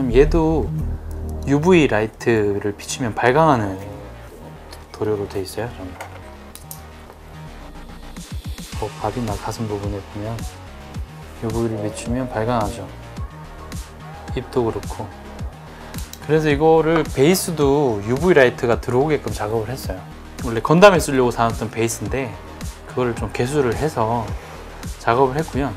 그다음 얘도 UV 라이트를 비추면 발광하는 도료로 되어 있어요. 바디나 가슴 부분에 보면 UV를 비추면 발광하죠. 입도 그렇고. 그래서 이거를 베이스도 UV 라이트가 들어오게끔 작업을 했어요. 원래 건담에 쓰려고 사놨던 베이스인데 그거를 좀 개수를 해서 작업을 했고요.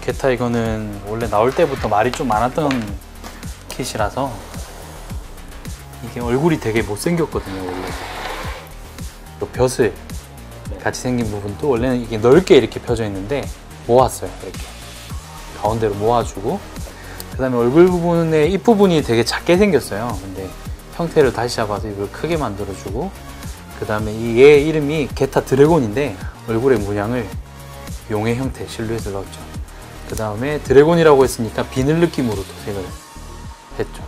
게타 이거는 원래 나올 때부터 말이 좀 많았던 킷이라서 이게 얼굴이 되게 못생겼거든요. 원래 벼슬 같이 생긴 부분도 원래는 이게 넓게 이렇게 펴져 있는데 모았어요. 이렇게 가운데로 모아주고, 그 다음에 얼굴 부분에 입 부분이 되게 작게 생겼어요. 근데 형태를 다시 잡아서 이걸 크게 만들어주고, 그 다음에 얘 이름이 게타 드래곤인데 얼굴의 문양을 용의 형태 실루엣을 넣었죠. 그 다음에 드래곤이라고 했으니까 비늘 느낌으로 도색을 했죠.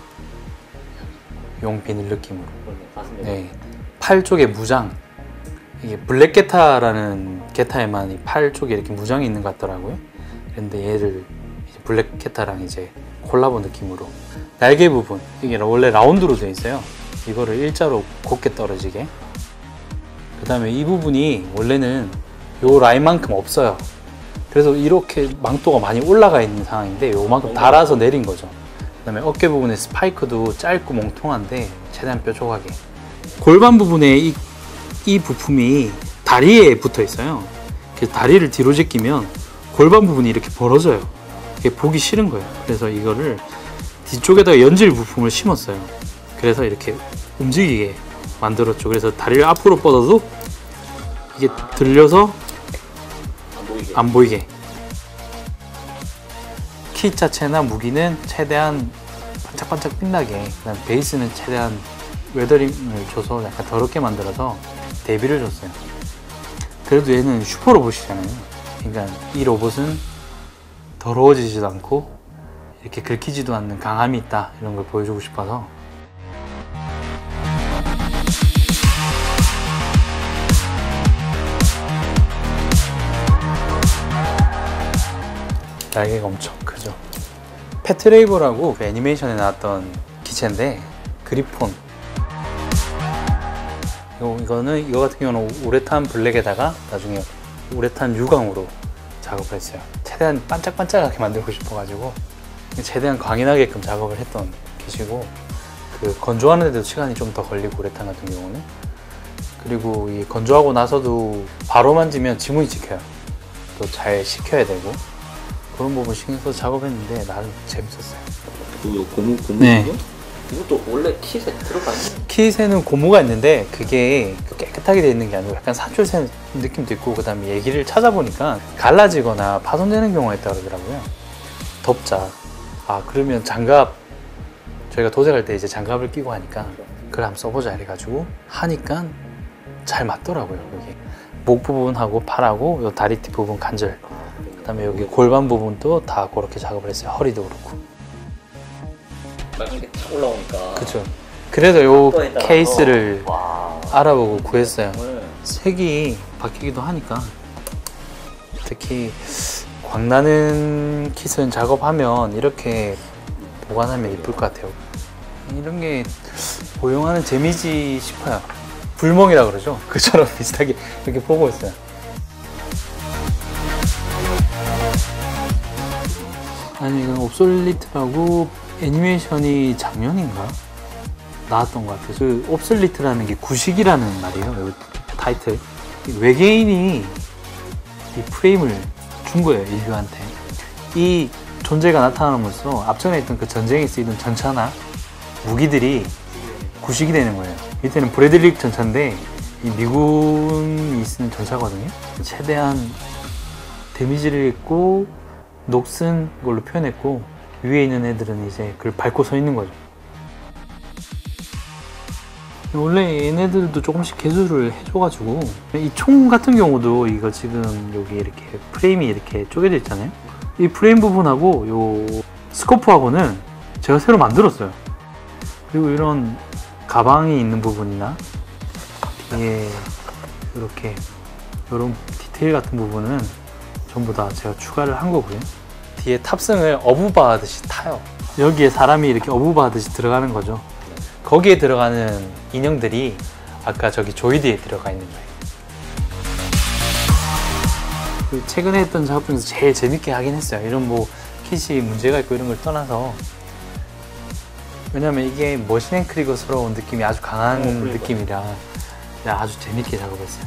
용 비늘 느낌으로. 네. 팔 쪽에 무장, 이게 블랙 게타라는 게타에만 이 팔 쪽에 이렇게 무장이 있는 것 같더라고요. 그런데 얘를 이제 블랙 게타랑 이제 콜라보 느낌으로 날개 부분, 이게 원래 라운드로 되어 있어요. 이거를 일자로 곱게 떨어지게. 그 다음에 이 부분이 원래는 요 라인만큼 없어요. 그래서 이렇게 망토가 많이 올라가 있는 상황인데 요만큼 달아서 내린 거죠. 그 다음에 어깨 부분에 스파이크도 짧고 몽통한데 최대한 뾰족하게. 골반 부분에 이 부품이 다리에 붙어 있어요. 그래서 다리를 뒤로 제끼면 골반 부분이 이렇게 벌어져요. 이게 보기 싫은 거예요. 그래서 이거를 뒤쪽에다가 연질 부품을 심었어요. 그래서 이렇게 움직이게 만들었죠. 그래서 다리를 앞으로 뻗어도 이게 들려서 안 보이게. 킷 자체나 무기는 최대한 반짝반짝 빛나게, 그다음 베이스는 최대한 웨더링을 줘서 약간 더럽게 만들어서 대비를 줬어요. 그래도 얘는 슈퍼 로봇이잖아요. 그러니까 이 로봇은 더러워지지도 않고 이렇게 긁히지도 않는 강함이 있다, 이런 걸 보여주고 싶어서. 날개가 엄청 크죠. 패트레이버라고 그 애니메이션에 나왔던 기체인데, 그리폰. 이거 같은 경우는 우레탄 블랙에다가 나중에 우레탄 유광으로 작업을 했어요. 최대한 반짝반짝하게 만들고 싶어가지고 최대한 광이 나게끔 작업을 했던 기체고, 그 건조하는 데도 시간이 좀 더 걸리고, 우레탄 같은 경우는. 그리고 이 건조하고 나서도 바로 만지면 지문이 찍혀요. 또 잘 식혀야 되고, 그런 부분 신경 써서 작업했는데 나름 재밌었어요. 그 고무? 네. 이것도 원래 킷에 들어가 있는? 킷에는 고무가 있는데 그게 깨끗하게 되어 있는 게 아니고 약간 산출된 느낌도 있고, 그 다음에 얘기를 찾아보니까 갈라지거나 파손되는 경우가 있다고 그러더라고요. 덥자. 그러면 장갑, 저희가 도색할 때 이제 장갑을 끼고 하니까 그걸 한번 써보자 이래가지고 하니까 잘 맞더라고요. 여기 목 부분하고 팔하고 요 다리띠 부분 관절, 그 다음에 여기 골반 부분도 다 그렇게 작업을 했어요. 허리도 그렇고. 막 이렇게 탁 올라오니까. 그쵸. 그래서 요 케이스를 알아보고 구했어요. 색이 바뀌기도 하니까. 특히 광나는 킷은 작업하면 이렇게 보관하면 이쁠 것 같아요. 이런 게 고용하는 재미지 싶어요. 불멍이라 그러죠. 그처럼 비슷하게 이렇게 보고 있어요. 아니, 이건 옵솔리트라고 애니메이션이 작년인가 나왔던 것 같아요. 그 옵솔리트라는 게 구식이라는 말이에요. 여기 타이틀. 외계인이 이 프레임을 준 거예요, 인류한테. 이 존재가 나타남으로써 앞전에 있던 그 전쟁에 쓰이던 전차나 무기들이 구식이 되는 거예요. 이때는 브래들리 전차인데 이 미군이 쓰는 전차거든요. 최대한 데미지를 입고 녹슨 걸로 표현했고, 위에 있는 애들은 이제 그걸 밟고 서 있는 거죠. 원래 얘네들도 조금씩 개수를 해줘가지고, 이 총 같은 경우도 이거 지금 여기 이렇게 프레임이 이렇게 쪼개져 있잖아요. 이 프레임 부분하고 요 스코프하고는 제가 새로 만들었어요. 그리고 이런 가방이 있는 부분이나 뒤에 이렇게 이런 디테일 같은 부분은 전부 다 제가 추가를 한 거고요. 뒤에 탑승을 어부바 하듯이 타요. 여기에 사람이 이렇게 어부바 하듯이 들어가는 거죠. 거기에 들어가는 인형들이 아까 저기 조이드에 들어가 있는 거예요. 최근에 했던 작업 중에서 제일 재밌게 하긴 했어요. 이런 뭐 킷이 문제가 있고 이런 걸 떠나서, 왜냐면 이게 머신앤크리거스러운 느낌이 아주 강한 느낌이라 아주 재밌게 작업했어요.